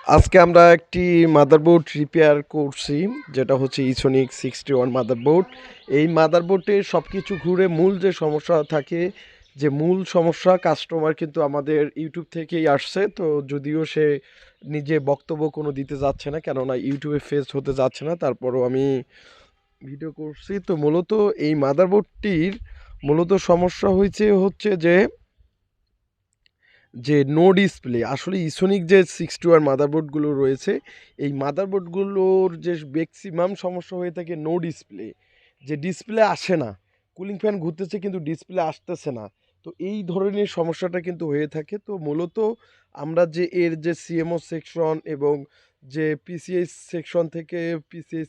আজকে আমরা একটি মাদারবোর্ড রিপেয়ার করছি, যেটা হচ্ছে ইসোনিক 61 মাদারবোর্ড। এই মাদারবোর্ডে সব কিছু ঘুরে মূল যে সমস্যা থাকে, যে মূল সমস্যা কাস্টমার কিন্তু আমাদের ইউটিউব থেকেই আসছে। তো যদিও সে নিজে বক্তব্য কোনো দিতে যাচ্ছে না, কেননা ইউটিউবে ফেস হতে যাচ্ছে না, তারপরও আমি ভিডিও করছি। তো মূলত এই মাদারবোর্ডটির মূলত সমস্যা হচ্ছে যে নো ডিসপ্লে। আসলে ইসোনিক যে 61 মাদারবোর্ডগুলো রয়েছে, এই মাদারবোর্ডগুলোর যে ম্যাক্সিমাম সমস্যা হয়ে থাকে নো ডিসপ্লে, যে ডিসপ্লে আসে না। কুলিং ফ্যান ঘুরতেছে কিন্তু ডিসপ্লে আসতেছে না। তো এই ধরনের সমস্যাটা কিন্তু হয়ে থাকে। তো মূলত আমরা যে এর যে সিএমও সেকশন এবং যে পিসিএস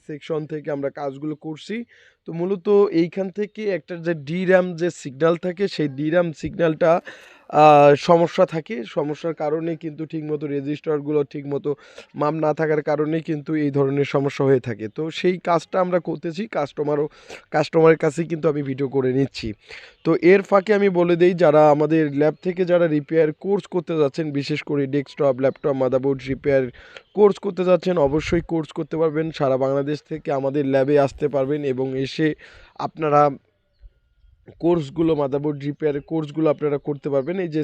সেকশন থেকে আমরা কাজগুলো করছি। তো মূলত এইখান থেকে একটা যে ডির্যাম যে সিগন্যাল থাকে, সেই ডির্যাম সিগন্যালটা সমস্যা থাকে। সমস্যার কারণে কিন্তু ঠিকমতো রেজিস্টারগুলো ঠিকমতো মাপ না থাকার কারণে কিন্তু এই ধরনের সমস্যা হয়ে থাকে। তো সেই কাজটা আমরা করতেছি, কাস্টমারের কাছেই কিন্তু আমি ভিডিও করে নিচ্ছি। তো এর ফাঁকে আমি বলে দেই, যারা আমাদের ল্যাব থেকে যারা রিপেয়ার কোর্স করতে যাচ্ছেন, বিশেষ করে desktop, laptop, motherboard repair course করতে যাচ্ছেন, অবশ্যই কোর্স করতে পারবেন। সারা বাংলাদেশ থেকে আমাদের ল্যাবে আসতে পারবেন এবং এসে আপনারা কোর্সগুলো, মাদারবোর্ড রিপেয়ারের কোর্সগুলো আপনারা করতে পারবেন। এই যে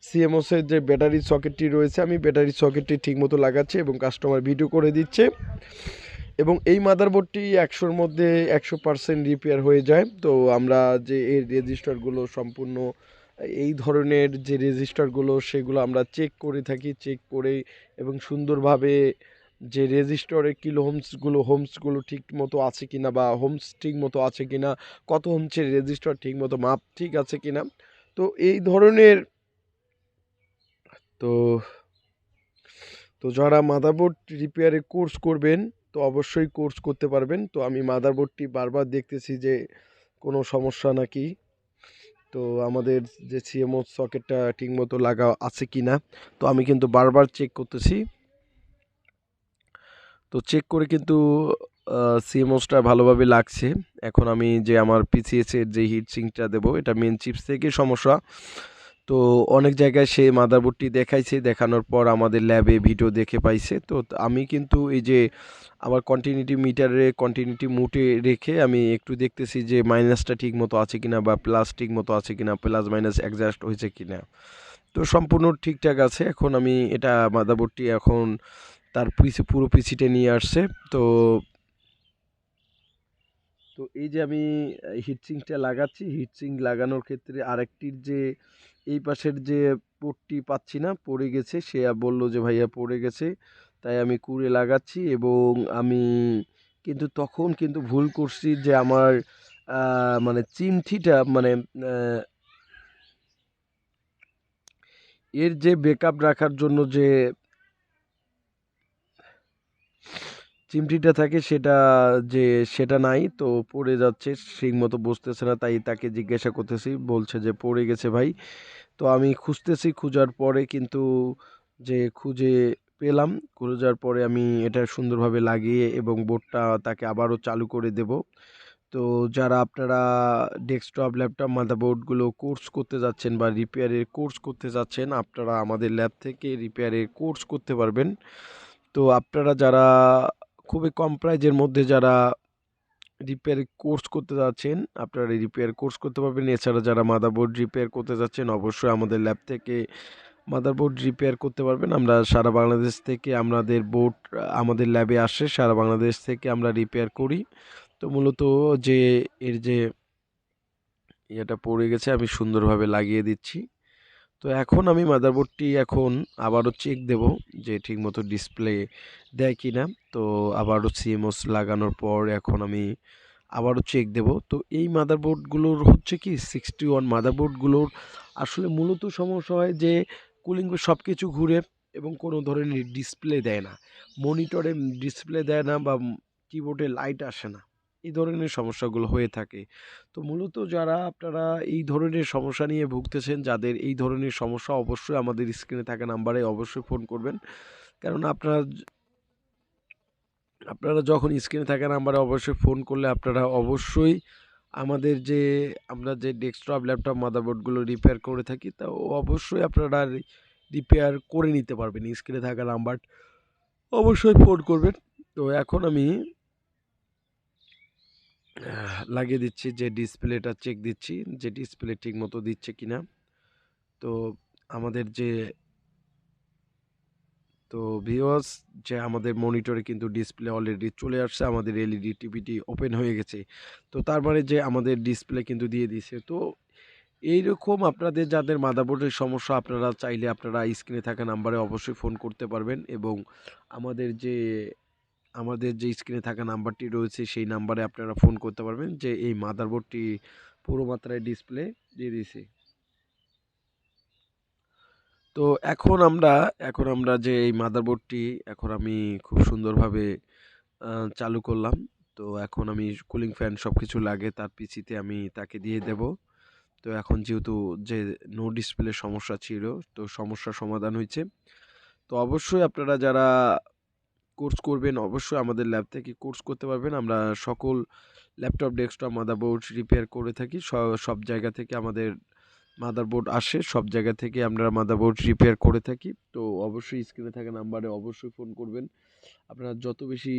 সিএমওসের যে ব্যাটারি সকেটটি রয়েছে, আমি ব্যাটারি সকেটটি ঠিকমতো লাগাচ্ছি এবং কাস্টমার ভিডিও করে দিচ্ছে। এবং এই মাদারবোর্ডটি 100-র মধ্যে 100% রিপেয়ার হয়ে যায়। তো আমরা যে এর রেজিস্টারগুলো সম্পূর্ণ এই ধরনের যে রেজিস্টারগুলো, সেগুলো আমরা চেক করে থাকি। চেক করে এবং সুন্দরভাবে যে রেজিস্টারের হোমসগুলো ঠিক মতো আছে কিনা, বা হোমস ঠিক মতো আছে কিনা, কত হোমসের রেজিস্টার ঠিক মতো মাপ ঠিক আছে কিনা। তো এই ধরনের তো তো যারা মাদারবোর্ড রিপেয়ারের কোর্স করবেন, তো অবশ্যই কোর্স করতে পারবেন। তো আমি মাদারবোর্ডটি বারবার দেখতেছি যে কোনো সমস্যা নাকি, তো আমাদের যে সিএমও সকেটটা ঠিকমতো লাগা আছে কিনা। তো আমি কিন্তু বারবার চেক করতেছি। তো চেক করে কিন্তু সিএমওসটা ভালোভাবে লাগছে। এখন আমি যে আমার পিসিএস এর যে হিট সিঙ্কটা দেবো, এটা মেন চিপস থেকে সমস্যা। তো অনেক জায়গায় সে মাদারবোর্ডটি দেখাইছে, দেখানোর পর আমাদের ল্যাবে ভিডিও দেখে পাইছে। তো আমি কিন্তু এই যে আমার কন্টিনিউটি মুটে রেখে আমি একটু দেখতেছি যে মাইনাসটা ঠিক মতো আছে কিনা, বা প্লাস ঠিক মতো আছে কিনা, প্লাস মাইনাস অ্যাডজাস্ট হয়েছে কিনা। তো সম্পূর্ণ ঠিকঠাক আছে। এখন আমি এটা মাদারবোর্ডটি এখন তার পুরো পিসিটা নিয়ে আসছে। তো তো এই যে আমি হিটসিঙ্কটা লাগাচ্ছি, হিটসিঙ্ক লাগানোর ক্ষেত্রে আরেকটির যে এই পাশের যে পোর্টটি পাচ্ছি না, পড়ে গেছে। সে বলল যে ভাইয়া পড়ে গেছে, তাই আমি কুড়ে লাগাচ্ছি। এবং আমি কিন্তু তখন কিন্তু ভুল করছি যে আমার মানে চিমটিটা মানে এর যে ব্যাকআপ রাখার জন্য যে চিমটিটা থাকে, যে সেটা নাই। তো পড়ে যাচ্ছে, ঠিক মতো বসতেছে না, তাই তাকে জিজ্ঞাসা করতেছি, বলছে যে পড়ে গেছে ভাই। তো আমি খুঁজতেছি, খোঁজার পরে কিন্তু খুঁজে পেলাম। খোঁজার পরে আমি এটা সুন্দরভাবে লাগিয়ে এবং বোর্ডটা তাকে আবারও চালু করে দেব। তো যারা আপনারা ডেস্কটপ, ল্যাপটপ, মাদারবোর্ডগুলো কোর্স করতে যাচ্ছেন বা রিপেয়ারের কোর্স করতে যাচ্ছেন, আপনারা আমাদের ল্যাব থেকে রিপেয়ারের কোর্স করতে পারবেন। তো আপনারা যারা খুবই কম প্রাইজের মধ্যে যারা রিপেয়ার কোর্স করতে যাচ্ছেন, আপনারা রিপেয়ার কোর্স করতে পারবেন। এছাড়া যারা মাদারবোর্ড রিপেয়ার করতে যাচ্ছেন, অবশ্যই আমাদের ল্যাব থেকে মাদারবোর্ড রিপেয়ার করতে পারবেন। আমরা সারা বাংলাদেশ থেকে আমাদের ল্যাবে আসে, সারা বাংলাদেশ থেকে আমরা রিপেয়ার করি। তো মূলত যে এর যে ইয়েটা পড়ে গেছে, আমি সুন্দরভাবে লাগিয়ে দিচ্ছি। তো এখন আমি মাদারবোর্ডটি এখন আবারও চেক দেব যে ঠিকমতো ডিসপ্লে দেয় কি না। তো আবারও সিএমওস লাগানোর পর এখন আমি আবারও চেক দেব। তো এই মাদারবোর্ডগুলোর হচ্ছে কি 61 মাদারবোর্ডগুলোর আসলে মূলত সমস্যা হয় যে কুলিং সব কিছু ঘুরে এবং কোনো ধরনের ডিসপ্লে দেয় না, মনিটরে ডিসপ্লে দেয় না, বা কিবোর্ডে লাইট আসে না। এই ধরনের সমস্যাগুলো হয়ে থাকে। তো মূলত যারা আপনারা এই ধরনের সমস্যা নিয়ে ভুগতেছেন, যাদের এই ধরনের সমস্যা, অবশ্যই আমাদের স্ক্রিনে থাকা নাম্বারে অবশ্যই ফোন করবেন। কেননা আপনারা যখন স্ক্রিনে থাকা নাম্বারে অবশ্যই ফোন করলে আপনারা অবশ্যই আমরা যে ডেস্কটপ, ল্যাপটপ, মাদারবোর্ডগুলো রিপেয়ার করে থাকি, তা অবশ্যই আপনারা রিপেয়ার করে নিতে পারবেন। স্ক্রিনে থাকা নাম্বার অবশ্যই ফোন করবেন। তো এখন আমি লাগিয়ে দিচ্ছি, যে ডিসপ্লেটা চেক দিচ্ছি যে ডিসপ্লে ঠিক মতো দিচ্ছে কিনা। তো আমাদের যে তো ভিউয়ার্স, যে আমাদের মনিটরে কিন্তু ডিসপ্লে অলরেডি চলে আসছে, আমাদের এলইডি টিভিটি ওপেন হয়ে গেছে। তো তার মানে যে আমাদের ডিসপ্লে কিন্তু দিয়ে দিয়েছে। তো এইরকম আপনাদের যাদের মাদারবোর্ডের সমস্যা, আপনারা চাইলে আপনারা স্ক্রিনে থাকা নাম্বারে অবশ্যই ফোন করতে পারবেন, এবং আমাদের যে স্ক্রিনে থাকা নাম্বারটি রয়েছে সেই নাম্বারে আপনারা ফোন করতে পারবেন, যে এই মাদারবোর্ডটি পুরো মাত্রায় ডিসপ্লে দিয়ে দিয়েছে। তো এখন আমরা যে এই মাদারবোর্ডটি এখন আমি খুব সুন্দরভাবে চালু করলাম। তো এখন আমি কুলিং ফ্যান সব কিছু লাগে তার পিসিতে আমি তাকে দিয়ে দেব। তো এখন যেহেতু যে নো ডিসপ্লে সমস্যা ছিল, তো সমস্যার সমাধান হয়েছে। তো অবশ্যই আপনারা যারা কোর্স করবেন অবশ্যই আমাদের ল্যাব থেকে কোর্স করতে পারবেন। আমরা সকল ল্যাপটপ, ডেস্কটপ, মাদারবোর্ড রিপেয়ার করে থাকি। সব জায়গা থেকে আমাদের মাদারবোর্ড আসে, সব জায়গা থেকে আমরা মাদারবোর্ড রিপেয়ার করে থাকি। তো অবশ্যই স্ক্রিনে থাকা নাম্বারে অবশ্যই ফোন করবেন। আপনারা যত বেশি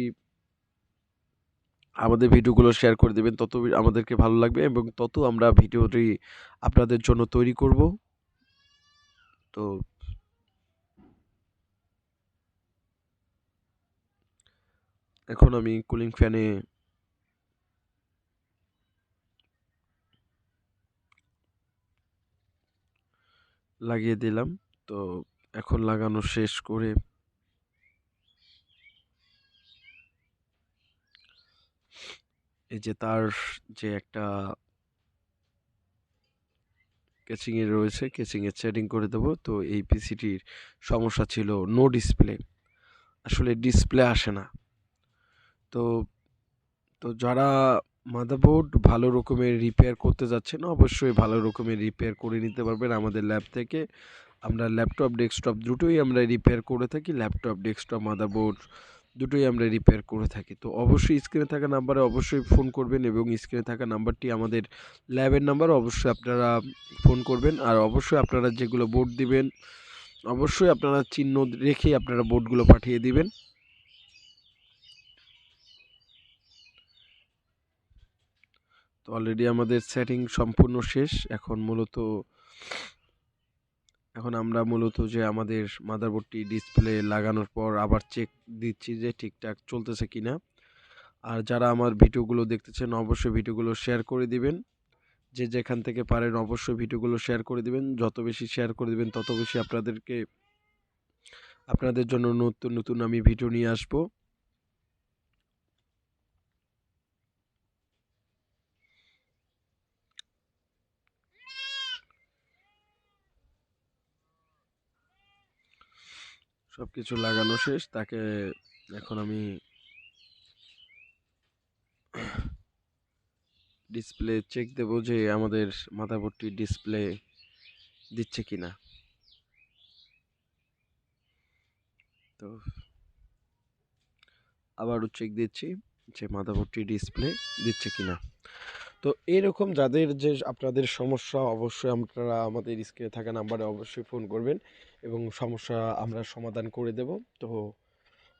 আমাদের ভিডিওগুলো শেয়ার করে দেবেন, তত আমাদেরকে ভালো লাগবে, এবং তত আমরা ভিডিওটি আপনাদের জন্য তৈরি করব। তো এখন আমি কুলিং ফ্যানে লাগিয়ে দিলাম। তো এখন লাগানো শেষ করে এই যে তার যে একটা কেচিংয়ে রয়েছে, কেচিংয়ে সেটিং করে দেবো। তো এই পিসিটির সমস্যা ছিল নো ডিসপ্লে, আসলে ডিসপ্লে আসে না। তো তো যারা মাদারবোর্ড ভালো রকমের রিপেয়ার করতে যাচ্ছেন, অবশ্যই ভালো রকমের রিপেয়ার করে নিতে পারবেন আমাদের ল্যাব থেকে। আমরা ল্যাপটপ, ডেস্কটপ দুটোই আমরা রিপেয়ার করে থাকি। ল্যাপটপ, ডেস্কটপ, মাদারবোর্ড দুটোই আমরা রিপেয়ার করে থাকি। তো অবশ্যই স্ক্রিনে থাকা নাম্বারে অবশ্যই ফোন করবেন, এবং স্ক্রিনে থাকা নাম্বারটি আমাদের ল্যাবের নাম্বার, অবশ্যই আপনারা ফোন করবেন। আর অবশ্যই আপনারা যেগুলো বোর্ড দিবেন অবশ্যই আপনারা চিহ্ন রেখেই আপনারা বোর্ডগুলো পাঠিয়ে দিবেন। তো অলরেডি আমাদের সেটিং সম্পূর্ণ শেষ। এখন আমরা মূলত যে আমাদের মাদারবোর্ডটি ডিসপ্লে লাগানোর পর আবার চেক দিচ্ছি যে ঠিকঠাক চলতেছে কিনা। আর যারা আমার ভিডিওগুলো দেখতেছেন অবশ্যই ভিডিওগুলো শেয়ার করে দিবেন, যে যেখান থেকে পারেন অবশ্যই ভিডিওগুলো শেয়ার করে দিবেন। যত বেশি শেয়ার করে দিবেন তত বেশি আপনাদের জন্য নতুন নতুন আমি ভিডিও নিয়ে আসবো। সব কিছু লাগানো শেষ, তাকে এখন আমি ডিসপ্লে চেক দেব যে আমাদের মাদারবোর্ডটি ডিসপ্লে দিচ্ছে কিনা। তো আবারও চেক দিচ্ছি যে মাদারবোর্ডটি ডিসপ্লে দিচ্ছে কিনা। তো এরকম যাদের যে আপনাদের সমস্যা, অবশ্যই আপনারা আমাদের স্ক্রিনে থাকা নাম্বারে অবশ্যই ফোন করবেন, এবং সমস্যা আমরা সমাধান করে দেব। তো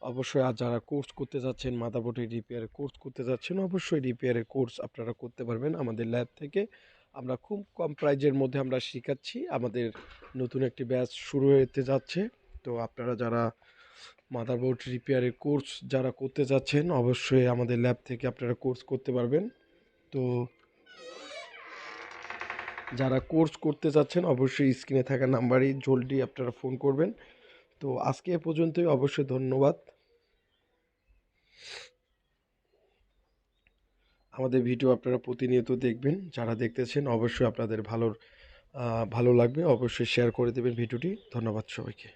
অবশ্যই আর যারা কোর্স করতে যাচ্ছেন, মাদারবোর্ডের রিপেয়ারের কোর্স করতে যাচ্ছেন, অবশ্যই রিপেয়ারের কোর্স আপনারা করতে পারবেন আমাদের ল্যাব থেকে। আমরা খুব কম প্রাইজের মধ্যে আমরা শেখাচ্ছি। আমাদের নতুন একটি ব্যাচ শুরু হতে যাচ্ছে। তো আপনারা যারা মাদারবোর্ড রিপেয়ারের কোর্স যারা করতে যাচ্ছেন, অবশ্যই আমাদের ল্যাব থেকে আপনারা কোর্স করতে পারবেন। তো যারা কোর্স করতে যাচ্ছেন অবশ্যই স্ক্রিনে থাকা নাম্বারেই জলদি আপনারা ফোন করবেন। তো আজকে এ পর্যন্তই, অবশ্যই ধন্যবাদ। আমাদের ভিডিও আপনারা প্রতিনিয়ত দেখবেন, যারা দেখতেছেন অবশ্যই আপনাদের ভালো লাগবে, অবশ্যই শেয়ার করে দেবেন ভিডিওটি। ধন্যবাদ সবাইকে।